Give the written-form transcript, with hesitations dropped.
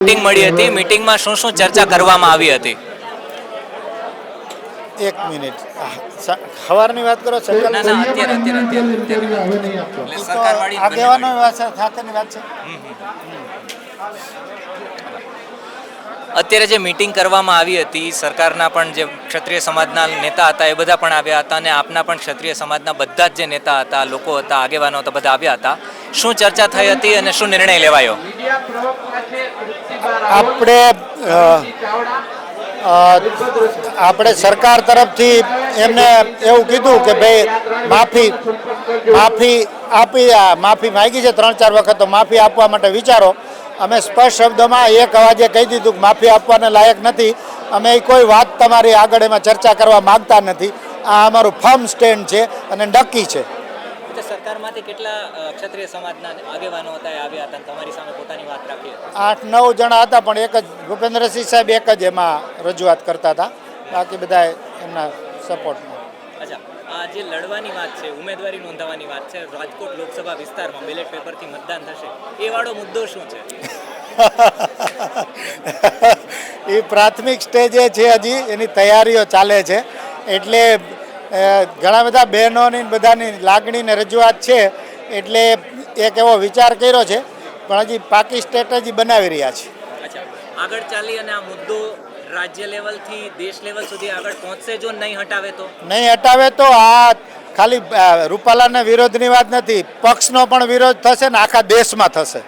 Meeting મળી હતી મીટિંગમાં શું શું ચર્ચા કરવામાં આવી હતી? એક મિનિટ સવારની વાત કરો છો? ના ના અત્યારે સરકારવાળી જ બંને આગેવાનો મળી. વાત છે, સાથેની વાત છે. અત્યારે જે મીટિંગ કરવામાં આવી હતી સરકારના પણ જે ક્ષત્રિય સમાજના નેતા હતા એ બધા પણ આવ્યા હતા અને આપના પણ ક્ષત્રિય સમાજના બધા જ જે નેતા હતા, લોકો હતા, આગેવાનો હતા, બધા આવ્યા હતા. શું ચર્ચા થઈ હતી અને શું નિર્ણય લેવાયો? આપણે આપણે સરકાર તરફથી એમને એવું કીધું કે ભાઈ માફી માંગી છે 3-4 વખત, તો માફી આપવા માટે વિચારો. અમે સ્પષ્ટ શબ્દોમાં એક અવાજે કહી દીધું કે માફી આપવાને લાયક નથી. અમે કોઈ વાત તમારી આગળ એમાં ચર્ચા કરવા માંગતા નથી. આ અમારું ફર્મ સ્ટેન્ડ છે અને નક્કી છે. સરકારમાંથી કેટલા ક્ષત્રિય સમાજના આગેવાનો હતા એ આવ્યા હતા તમારી સામે પોતાની વાત રાખી હતી? 8-9 જણા હતા, પણ એક જ ભૂપેન્દ્રસિંહ સાહેબ એક જ એમાં રજૂઆત કરતા હતા, બાકી બધા એમના સપોર્ટમાં. અચ્છા, આ જે લડવાની વાત છે, ઉમેદવારી નોંધાવવાની વાત છે, રાજકોટ લોકસભા વિસ્તારમાં બેલેટ પેપરથી મતદાન થશે, એ વાળો મુદ્દો શું છે? એ પ્રાથમિક સ્ટેજે છે, હજી એની તૈયારીઓ ચાલે છે. એટલે ઘણા બધા બહેનોની બધાની લાગણી ને રજૂઆત છે, એટલે એક એવો વિચાર કર્યો છે, પણ હજી પાકી સ્ટ્રેટેજી બનાવી રહ્યા છે. અચ્છા, આગળ ચાલી અને આ મુદ્દો રાજ્ય લેવલથી દેશ લેવલ સુધી આગળ પહોંચશે જો નહીં હટાવે તો? નહીં હટાવે તો આ ખાલી રૂપાલાના વિરોધની વાત નથી, પક્ષનો પણ વિરોધ થશે ને આખા દેશમાં થશે.